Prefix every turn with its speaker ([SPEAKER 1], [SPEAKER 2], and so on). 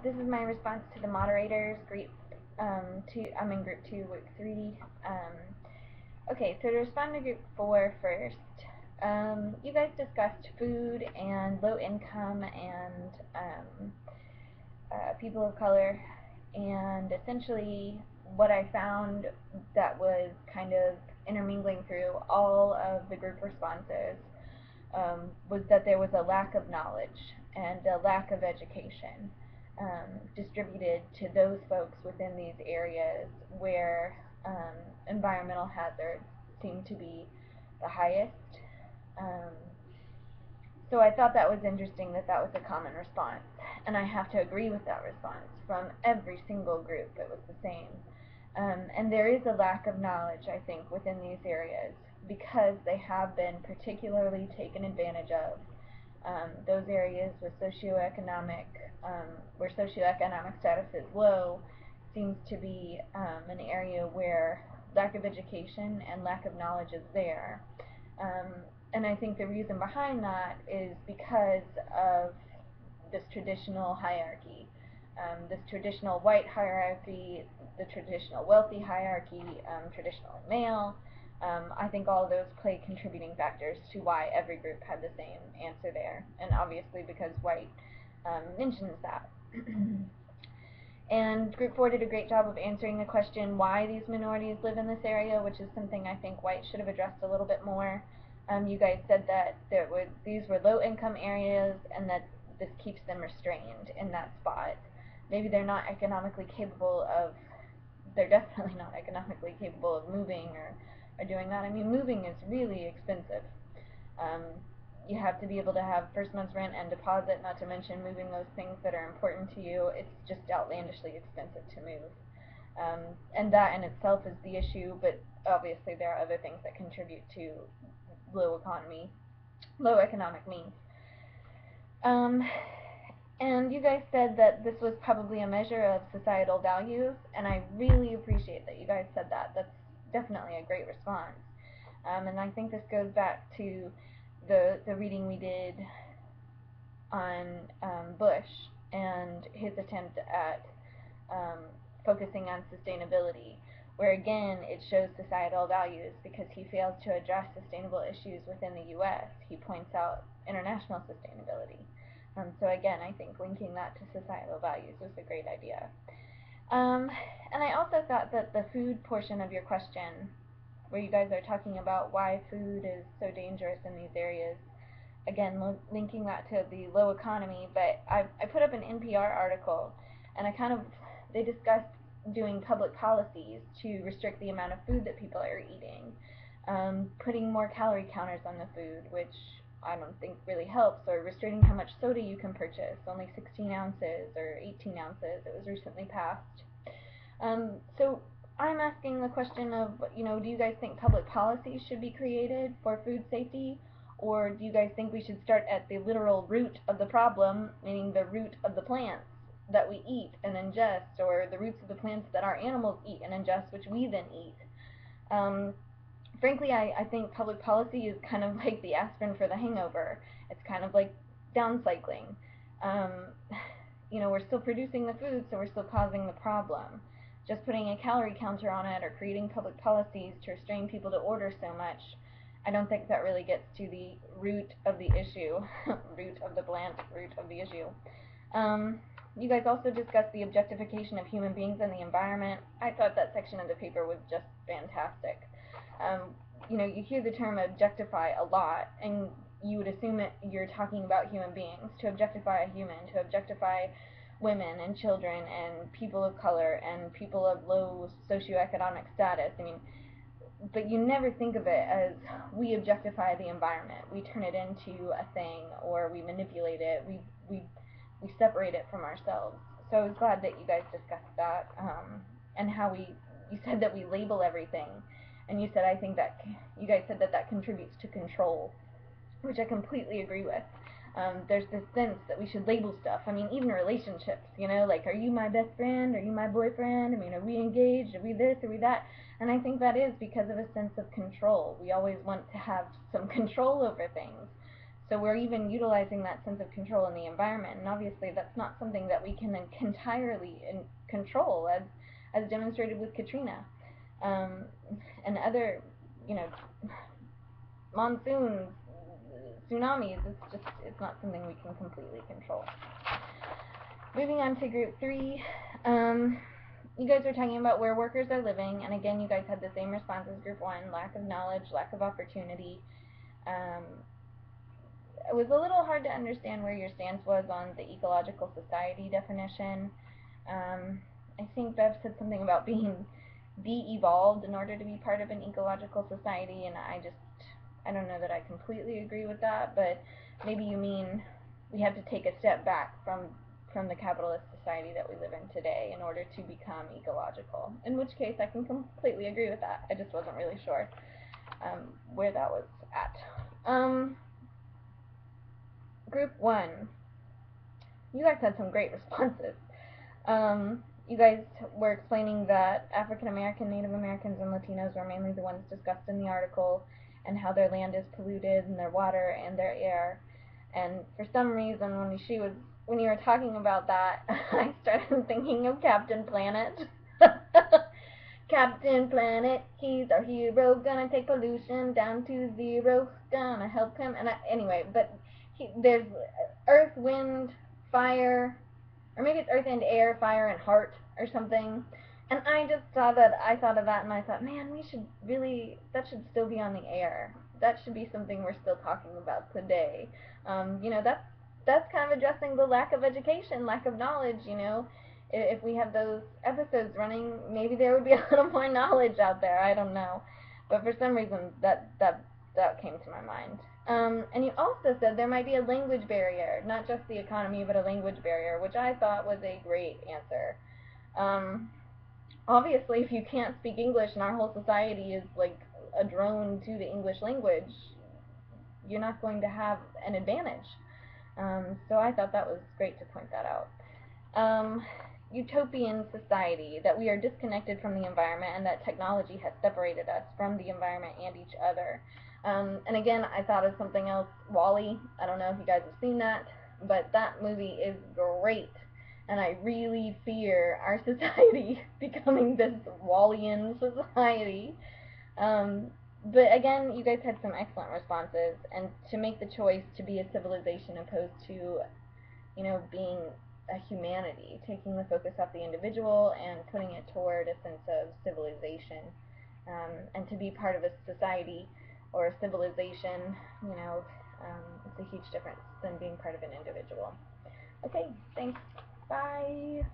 [SPEAKER 1] This is my response to the moderators, group 2. I'm in group 2, week 3. Okay, so to respond to group 4 first, you guys discussed food and low income and people of color, and essentially what I found that was kind of intermingling through all of the group responses was that there was a lack of knowledge and a lack of education distributed to those folks within these areas where environmental hazards seem to be the highest. So I thought that was interesting that that was a common response, and I have to agree with that response from every single group. It was the same. And there is a lack of knowledge, I think, within these areas because they have been particularly taken advantage of. Those areas with socioeconomic, where socioeconomic status is low, seems to be an area where lack of education and lack of knowledge is there. And I think the reason behind that is because of this traditional hierarchy, this traditional white hierarchy, the traditional wealthy hierarchy, traditionally male. I think all of those play contributing factors to why every group had the same answer there, and obviously because white mentions that. And group 4 did a great job of answering the question why these minorities live in this area, which is something I think white should have addressed a little bit more. You guys said that these were low-income areas and that this keeps them restrained in that spot. Maybe they're not economically capable of, they're definitely not economically capable of moving or doing that. I mean, moving is really expensive. You have to be able to have first month's rent and deposit, not to mention moving those things that are important to you. It's just outlandishly expensive to move. And that in itself is the issue, but obviously there are other things that contribute to low economic means. And you guys said that this was probably a measure of societal values, and I really appreciate that you guys said that. That's definitely a great response. And I think this goes back to the reading we did on Bush and his attempt at focusing on sustainability, where again it shows societal values because he fails to address sustainable issues within the U.S. He points out international sustainability. So again, I think linking that to societal values was a great idea. And I also thought that the food portion of your question, where you guys are talking about why food is so dangerous in these areas, again, linking that to the low economy, but I put up an NPR article, and they discussed doing public policies to restrict the amount of food that people are eating, putting more calorie counters on the food, which I don't think really helps, or restricting how much soda you can purchase, only 16 ounces or 18 ounces. It was recently passed. So I'm asking the question of, do you guys think public policies should be created for food safety, or do you guys think we should start at the literal root of the problem, meaning the root of the plants that we eat and ingest, or the roots of the plants that our animals eat and ingest, which we then eat? Frankly, I think public policy is kind of like the aspirin for the hangover. It's kind of like downcycling. We're still producing the food, so we're still causing the problem. Just putting a calorie counter on it or creating public policies to restrain people to order so much, I don't think that really gets to the root of the issue, root of the plant, root of the issue. You guys also discussed the objectification of human beings and the environment. I thought that section of the paper was just fantastic. You hear the term objectify a lot, and you would assume you're talking about human beings. To objectify a human, to objectify women and children and people of color and people of low socioeconomic status. But you never think of it as we objectify the environment. We turn it into a thing, or we manipulate it. We separate it from ourselves. So I was glad that you guys discussed that, and how you said that we label everything. And you said, I think that you guys said that contributes to control, which I completely agree with. There's this sense that we should label stuff. Even relationships, like, are you my best friend? Are you my boyfriend? Are we engaged? Are we this? Are we that? And I think that is because of a sense of control. We always want to have some control over things. So we're even utilizing that sense of control in the environment, and obviously that's not something that we can entirely control, as demonstrated with Katrina, and other, you know, monsoons, tsunamis. It's not something we can completely control. Moving on to group 3, you guys were talking about where workers are living, and again, you guys had the same response as group 1, lack of knowledge, lack of opportunity. It was a little hard to understand where your stance was on the ecological society definition. I think Bev said something about being de-evolved in order to be part of an ecological society, and I don't know that I completely agree with that, but maybe you mean we have to take a step back from the capitalist society that we live in today in order to become ecological, in which case I can completely agree with that. I just wasn't really sure where that was at. Group 1, you guys had some great responses. You guys were explaining that African American, Native Americans, and Latinos were mainly the ones discussed in the article, and how their land is polluted, and their water, and their air. And for some reason, when you were talking about that, I started thinking of Captain Planet. Captain Planet, he's our hero, gonna take pollution down to 0, gonna help him. And anyway, but there's earth, wind, fire, or maybe it's earth and air, fire and heart, or something. And I just thought of that, and I thought, man, that should still be on the air. That should be something we're still talking about today. You know, that's kind of addressing the lack of education, lack of knowledge, you know. If we have those episodes running, maybe there would be a little more knowledge out there. I don't know. But for some reason, that came to my mind. And you also said there might be a language barrier, not just the economy, but a language barrier, which I thought was a great answer. Obviously, if you can't speak English and our whole society is like a drone to the English language, you're not going to have an advantage. So I thought that was great to point that out. Utopian society, that we are disconnected from the environment and that technology has separated us from the environment and each other. And again, I thought of something else, WALL-E. I don't know if you guys have seen that, but that movie is great. And I really fear our society becoming this WALL-ian society. But again, you guys had some excellent responses, and to make the choice to be a civilization opposed to, you know, being a humanity, taking the focus off the individual and putting it toward a sense of civilization, and to be part of a society or a civilization, you know, it's a huge difference than being part of an individual. Okay, thanks. Bye.